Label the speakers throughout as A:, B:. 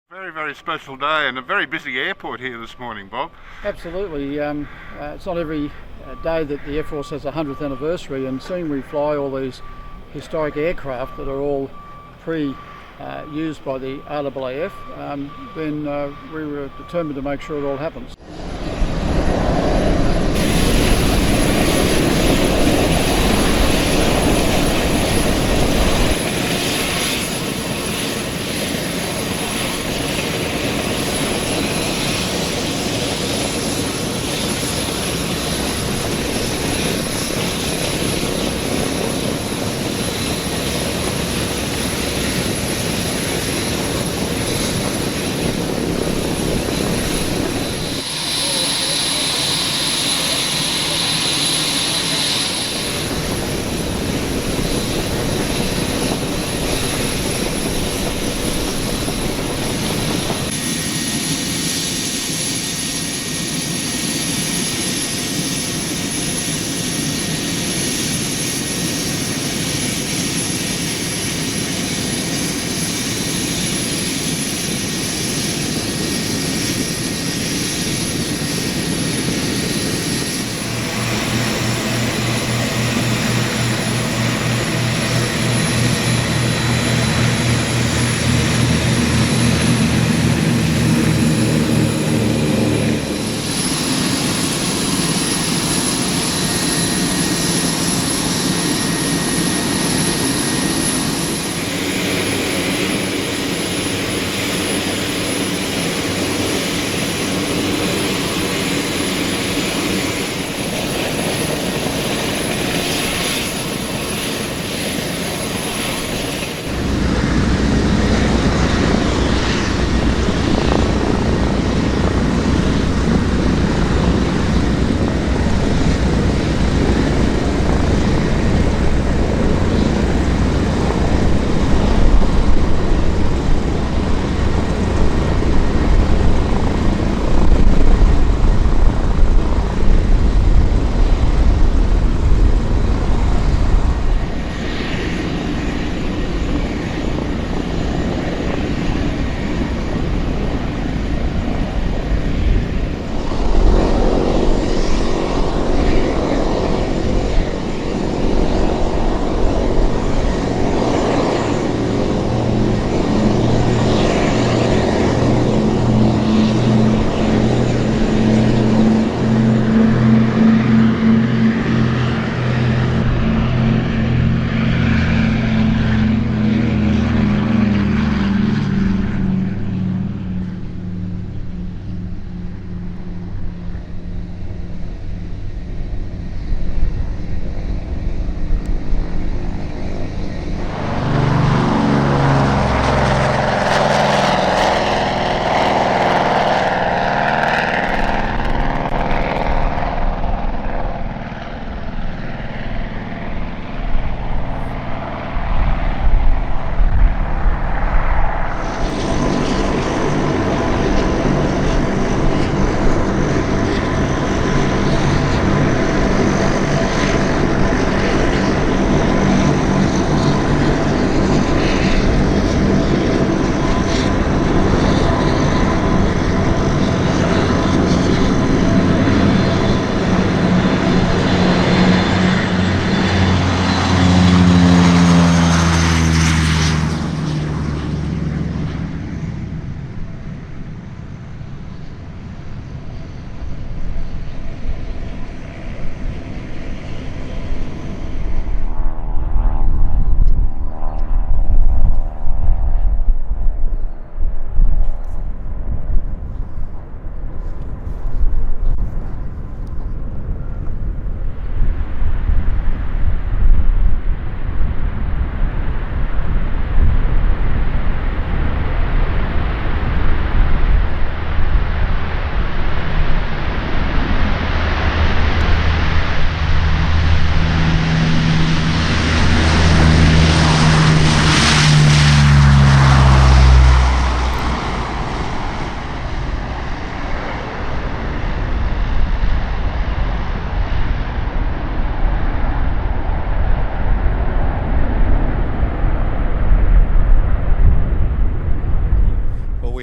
A: Very, very special day and a very busy airport here this morning, Bob.
B: Absolutely. It's not every day that the Air Force has a 100th anniversary, and seeing we fly all these historic aircraft that are all used by the RAAF, then we were determined to make sure it all happens.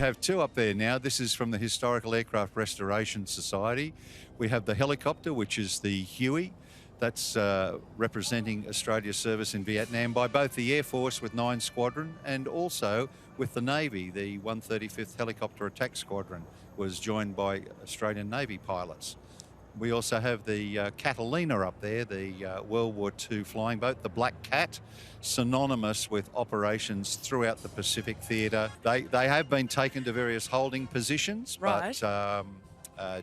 C: have two up there now. This is from the Historical Aircraft Restoration Society. We have the helicopter, which is the Huey. That's representing Australia's service in Vietnam by both the Air Force with 9 Squadron and also with the Navy. The 135th Helicopter Attack Squadron was joined by Australian Navy pilots. We also have the Catalina up there, the World War II flying boat, the Black Cat, synonymous with operations throughout the Pacific Theatre. They have been taken to various holding positions,
D: Right.
C: but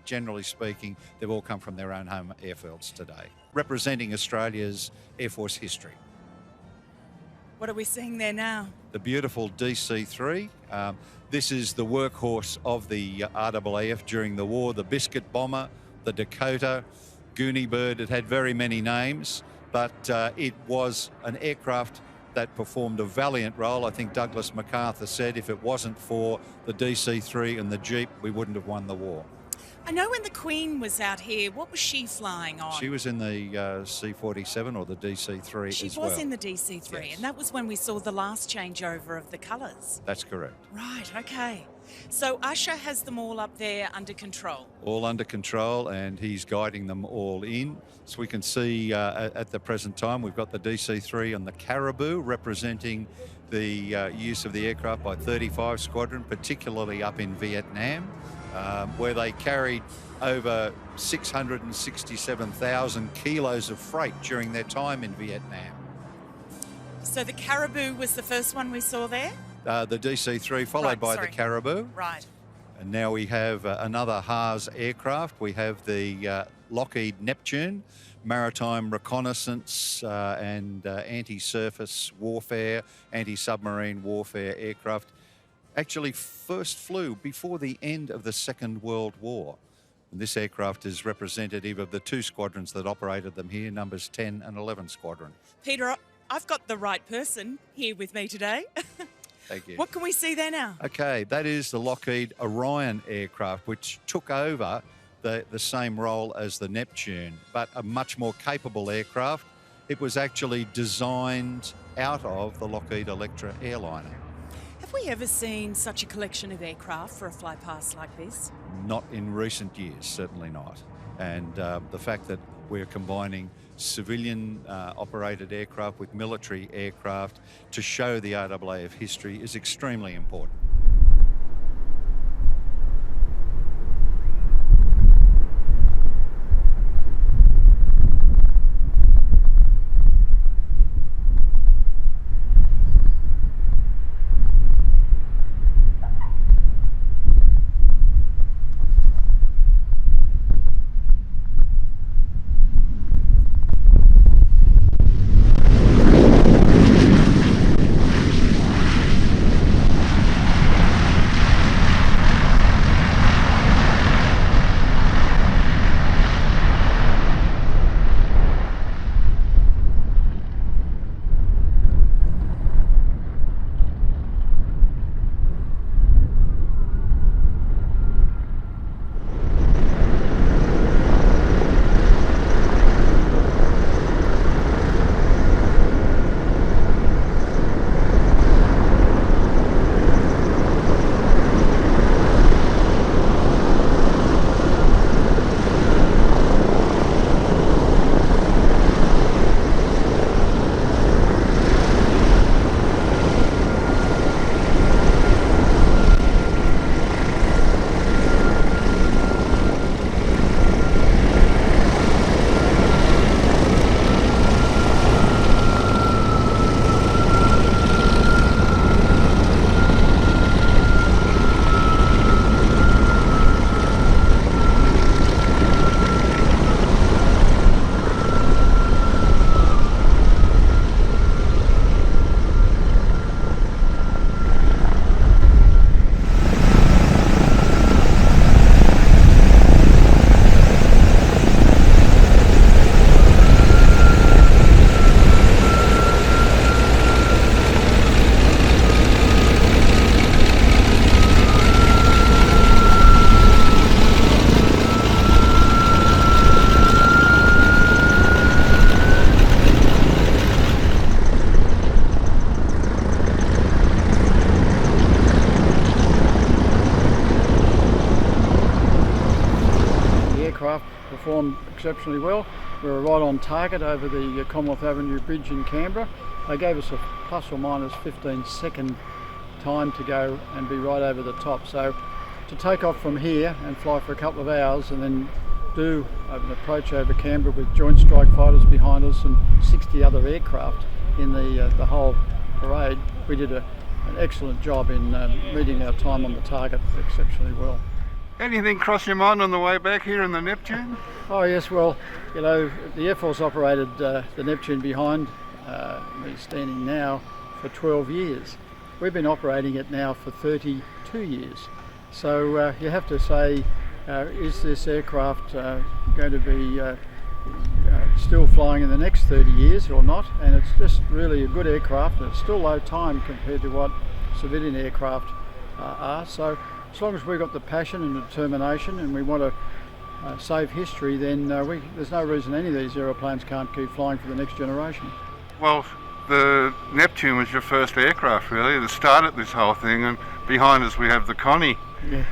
C: generally speaking, they've all come from their own home airfields today, representing Australia's Air Force history.
D: What are we seeing there now?
C: The beautiful DC-3. This is the workhorse of the RAAF during the war, the Biscuit Bomber, the Dakota, Goonie Bird. It had very many names, but it was an aircraft that performed a valiant role. I think Douglas MacArthur said if it wasn't for the DC-3 and the Jeep, we wouldn't have won the war.
D: I know when the Queen was out here, what was she flying on?
C: She was in the C-47 or the DC-3
D: She
C: as well.
D: was in the DC-3,
C: Yes.
D: and that was when we saw the last changeover of the colours.
C: That's correct.
D: Right, okay. So Usher has them all up there under control.
C: All under control, and he's guiding them all in. So we can see at the present time, we've got the DC-3 and the Caribou representing the use of the aircraft by 35 Squadron, particularly up in Vietnam, where they carried over 667,000 kilos of freight during their time in Vietnam.
D: So the Caribou was the first one we saw there?
C: The DC-3 followed by the Caribou.
D: Right.
C: And now we have another HARS aircraft. We have the Lockheed Neptune, maritime reconnaissance and anti-surface warfare, anti-submarine warfare aircraft. Actually first flew before the end of the Second World War. And this aircraft is representative of the 2 squadrons that operated them here, numbers 10 and 11 Squadron.
D: Peter, I've got the right person here with me today.
C: Thank you.
D: What can we see there now?
C: Okay, that is the Lockheed Orion aircraft, which took over the same role as the Neptune, but a much more capable aircraft. It was actually designed out of the Lockheed Electra airliner.
D: Have we ever seen such a collection of aircraft for a fly past like this?
C: Not in recent years, certainly not. And the fact that we're combining civilian operated aircraft with military aircraft to show the RAAF history is extremely important.
B: performed exceptionally well. We were right on target over the Commonwealth Avenue Bridge in Canberra. They gave us a plus or minus 15-second time to go and be right over the top. So to take off from here and fly for a couple of hours and then do an approach over Canberra with Joint Strike Fighters behind us and 60 other aircraft in the whole parade, we did an excellent job in meeting our time on the target exceptionally well.
A: Anything cross your mind on the way back here in the Neptune?
B: Oh yes, well, you know, the Air Force operated the Neptune behind me standing now for 12 years. We've been operating it now for 32 years. So you have to say, is this aircraft going to be still flying in the next 30 years or not? And it's just really a good aircraft, and it's still low time compared to what civilian aircraft are. So as long as we've got the passion and determination and we want to save history, then there's no reason any of these aeroplanes can't keep flying for the next generation.
A: Well, the Neptune was your first aircraft really that started this whole thing, and behind us we have the Connie.
B: Yes.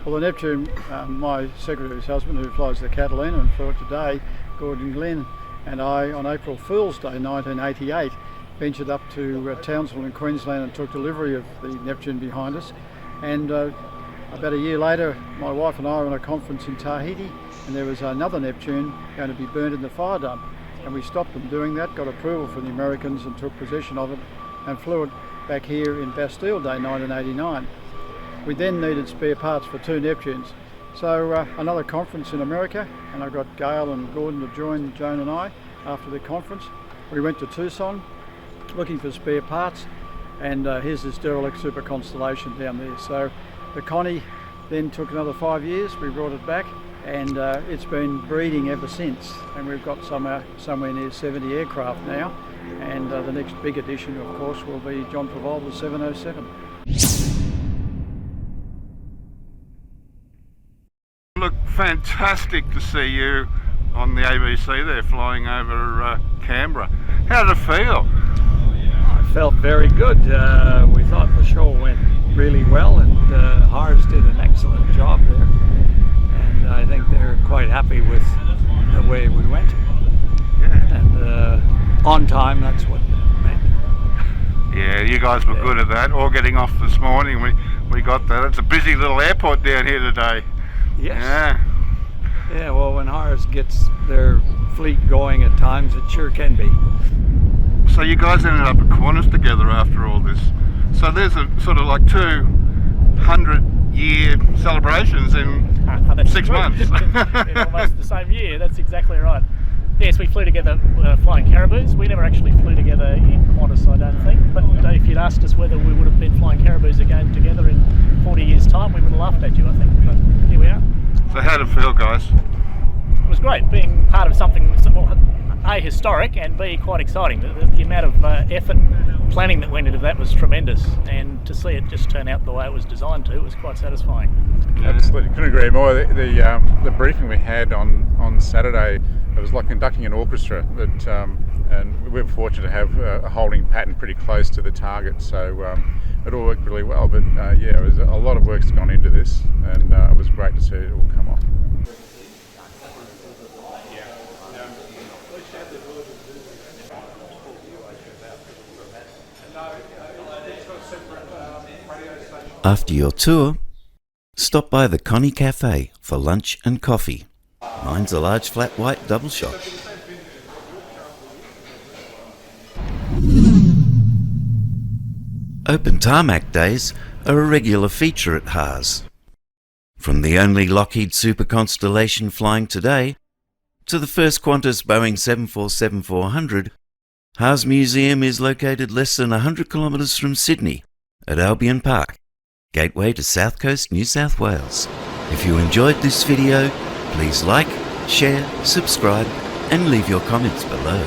B: Well, the Neptune, my secretary's husband who flies the Catalina and flew it today, Gordon Glenn, and I on April Fool's Day 1988 ventured up to Townsville in Queensland and took delivery of the Neptune behind us. And about a year later, my wife and I were on a conference in Tahiti, and there was another Neptune going to be burned in the fire dump. And we stopped them doing that, got approval from the Americans and took possession of it and flew it back here in Bastille Day 1989. We then needed spare parts for 2 Neptunes. So another conference in America, and I got Gail and Gordon to join Joan and I after the conference. We went to Tucson looking for spare parts, and here's this derelict Super Constellation down there. So the Connie then took another 5 years, we brought it back, and it's been breeding ever since. And we've got somewhere near 70 aircraft now, and the next big addition, of course, will be John Travolta's 707.
A: Look, fantastic to see you on the ABC there flying over Canberra. How did it feel?
E: I felt very good. We thought the show went really well, and HARS did an excellent job there. And I think they're quite happy with the way we went.
A: Yeah.
E: And on time, that's what meant.
A: Yeah, you guys were good at that. All getting off this morning, we got that. It's a busy little airport down here today.
E: Yes.
A: Yeah.
E: Yeah, well, when HARS gets their fleet going at times, it sure can be.
A: So you guys ended up at Qantas together after all this. So there's a sort of like 200-year celebrations in 6 months.
F: In almost the same year, that's exactly right. Yes, we flew together flying Caribous. We never actually flew together in Qantas, I don't think. But if you'd asked us whether we would have been flying Caribous again together in 40 years' time, we would have laughed at you, I think. But here we are.
A: So how did it feel, guys?
F: It was great being part of something that's A, historic, and B, quite exciting. The amount of effort planning that went into that was tremendous, and to see it just turn out the way it was designed to was quite satisfying.
G: Absolutely, couldn't agree more. The briefing we had on Saturday, it was like conducting an orchestra, and we were fortunate to have a holding pattern pretty close to the target, so it all worked really well. But yeah, it was a lot of work's gone into this, and it was great to see it all come off.
H: After your tour, stop by the Connie Cafe for lunch and coffee. Mine's a large flat white double shot. Open tarmac days are a regular feature at HARS. From the only Lockheed Super Constellation flying today to the first Qantas Boeing 747-400, HARS Museum is located less than 100 kilometres from Sydney at Albion Park, gateway to South Coast, New South Wales. If you enjoyed this video, please like, share, subscribe and leave your comments below.